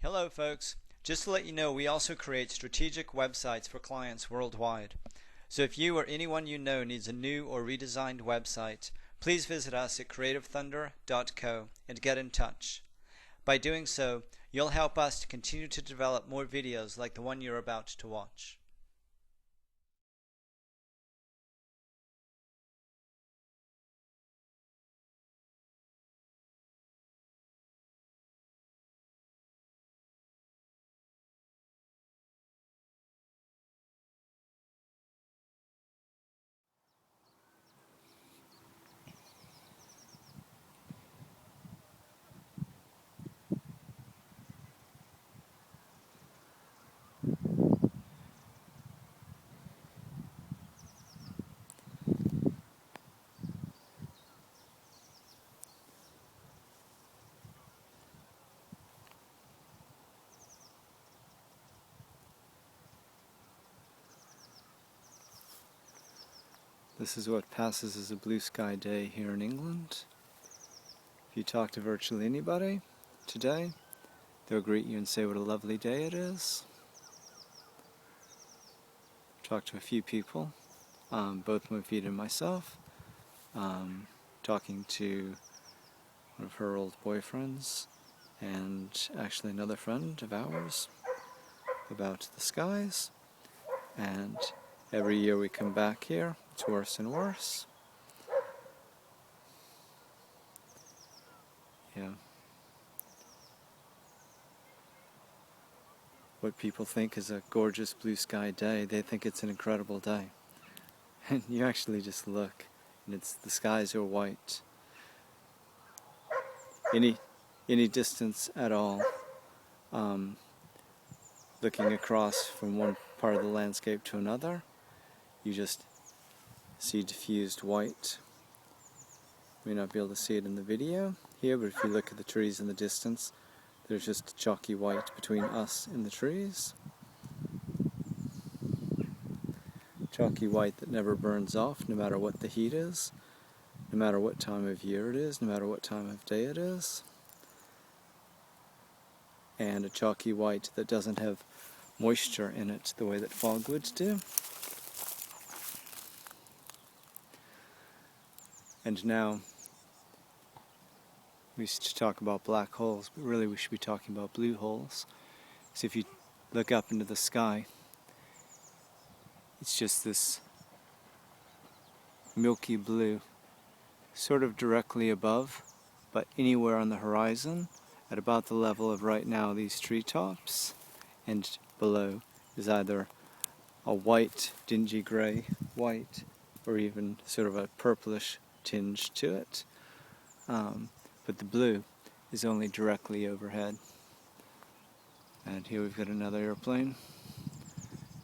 Hello folks, just to let you know we also create strategic websites for clients worldwide. So if you or anyone you know needs a new or redesigned website, please visit us at creativethunder.co and get in touch. By doing so, you'll help us to continue to develop more videos like the one you're about to watch. This is what passes as a blue sky day here in England. If you talk to virtually anybody today, they'll greet you and say what a lovely day it is. Talked to a few people, both my feet and myself, talking to one of her old boyfriends and actually another friend of ours about the skies. And every year we come back here, it's worse and worse. Yeah. What people think is a gorgeous blue sky day, they think it's an incredible day. And you actually just look, and the skies are white. Any distance at all, looking across from one part of the landscape to another, you just see diffused white. You may not be able to see it in the video here, but if you look at the trees in the distance, there's just chalky white between us and the trees. Chalky white that never burns off, no matter what the heat is, no matter what time of year it is, no matter what time of day it is. And a chalky white that doesn't have moisture in it the way that fog would do. And now, we used to talk about black holes, but really we should be talking about blue holes. So if you look up into the sky, it's just this milky blue, sort of directly above, but anywhere on the horizon, at about the level of right now these treetops, and below is either a white, dingy grey white, or even sort of a purplish tinge to it. But the blue is only directly overhead. And here we've got another airplane.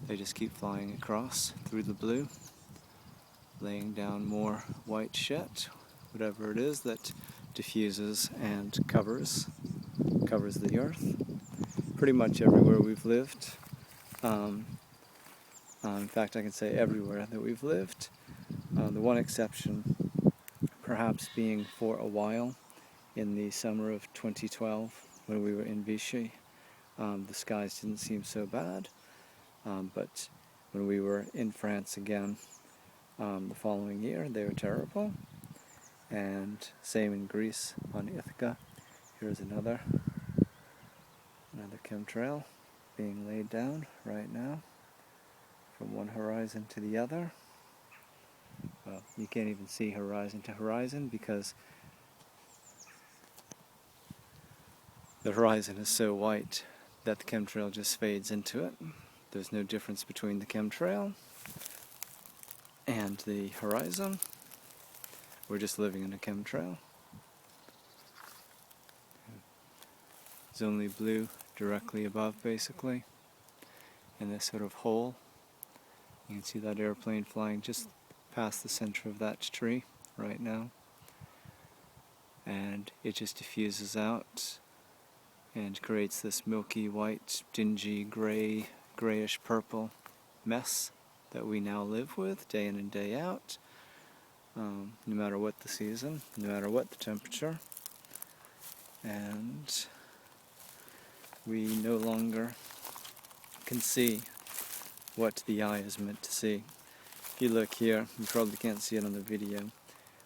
They just keep flying across through the blue, laying down more white shit, whatever it is that diffuses and covers the earth. Pretty much everywhere we've lived. In fact, I can say everywhere that we've lived. The one exception perhaps being for a while in the summer of 2012 when we were in Vichy. The skies didn't seem so bad, but when we were in France again the following year, they were terrible. And same in Greece on Ithaca. Here's another chemtrail being laid down right now from one horizon to the other. Well, you can't even see horizon to horizon because the horizon is so white that the chemtrail just fades into it. There's no difference between the chemtrail and the horizon. We're just living in a chemtrail. There's only blue directly above, basically, in this sort of hole. You can see that airplane flying just past the center of that tree right now. And it just diffuses out and creates this milky white, dingy, grayish purple mess that we now live with day in and day out, no matter what the season, no matter what the temperature. And we no longer can see what the eye is meant to see. If you look here, you probably can't see it on the video,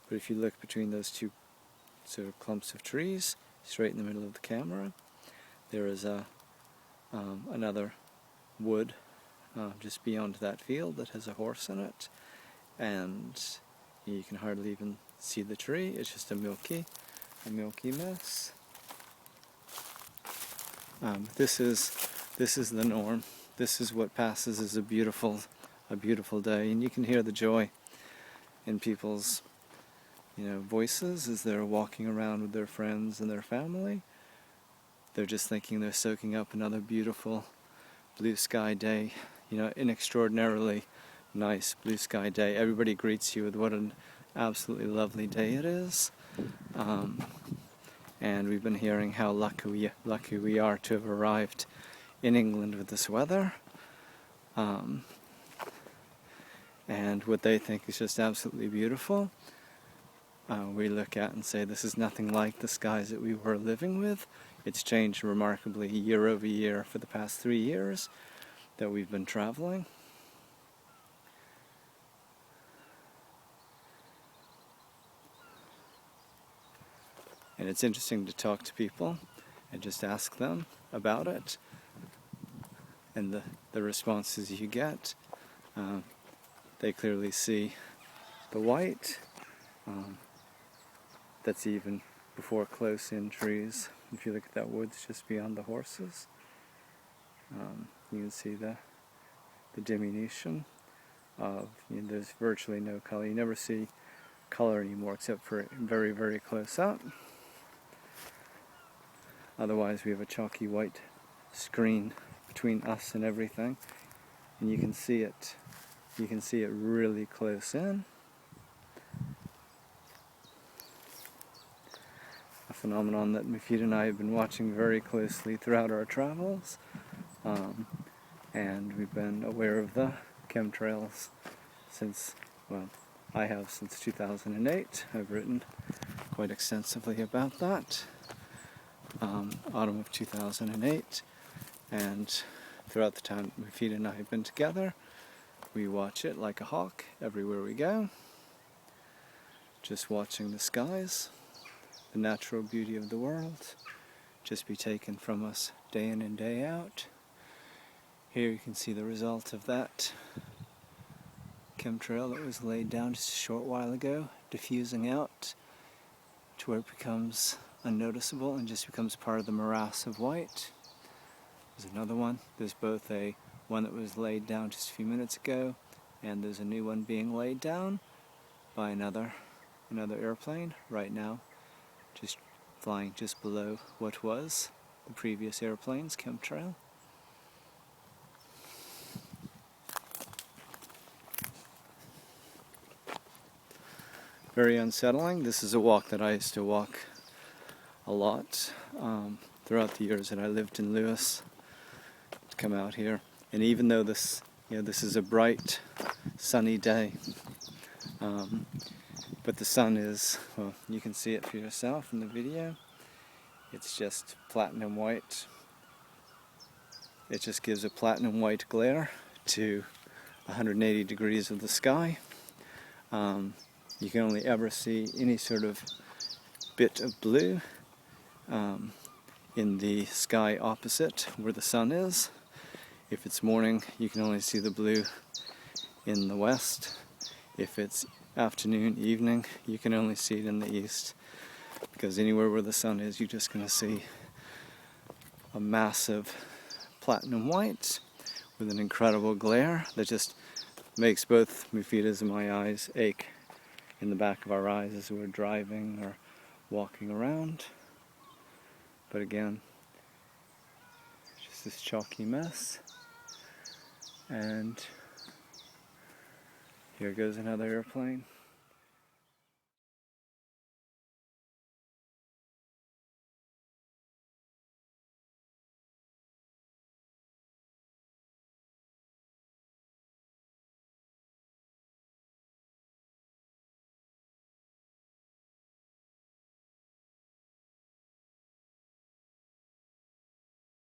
but if you look between those two sort of clumps of trees, straight in the middle of the camera, there is another wood just beyond that field that has a horse in it, and you can hardly even see the tree. It's just a milky mess. This is the norm. This is what passes as a beautiful day, and you can hear the joy in people's voices as they're walking around with their friends and their family. They're just thinking they're soaking up another beautiful blue sky day, an extraordinarily nice blue sky day. Everybody greets you with what an absolutely lovely day it is. And we've been hearing how lucky we are to have arrived in England with this weather. And what they think is just absolutely beautiful. We look at and say this is nothing like the skies that we were living with. It's changed remarkably year over year for the past 3 years that we've been traveling. And it's interesting to talk to people and just ask them about it. And the responses you get, they clearly see the white. That's even before close-in trees. If you look at that woods just beyond the horses, you can see the diminution of, there's virtually no color. You never see color anymore except for very, very close up. Otherwise we have a chalky white screen between us and everything, and you can see it really close in. A phenomenon that Mufid and I have been watching very closely throughout our travels, and we've been aware of the chemtrails since 2008. I've written quite extensively about that. Autumn of 2008, and throughout the time Mufid and I have been together, we watch it like a hawk everywhere we go, just watching the skies, the natural beauty of the world, just be taken from us day in and day out. Here you can see the result of that chemtrail that was laid down just a short while ago, diffusing out to where it becomes unnoticeable and just becomes part of the morass of white. There's another one. There's both one that was laid down just a few minutes ago, and there's a new one being laid down by another airplane right now, just flying just below what was the previous airplane's chemtrail. Very unsettling. This is a walk that I used to walk a lot throughout the years that I lived in Lewes, to come out here. And even though this is a bright, sunny day, but the sun is, well, you can see it for yourself in the video. It's just platinum white. It just gives a platinum white glare to 180 degrees of the sky. You can only ever see any sort of bit of blue in the sky opposite where the sun is. If it's morning, you can only see the blue in the west. If it's afternoon, evening, you can only see it in the east. Because anywhere where the sun is, you're just going to see a massive platinum white with an incredible glare that just makes both Mufida's and my eyes ache in the back of our eyes as we're driving or walking around. But again, just this chalky mess. And here goes another airplane.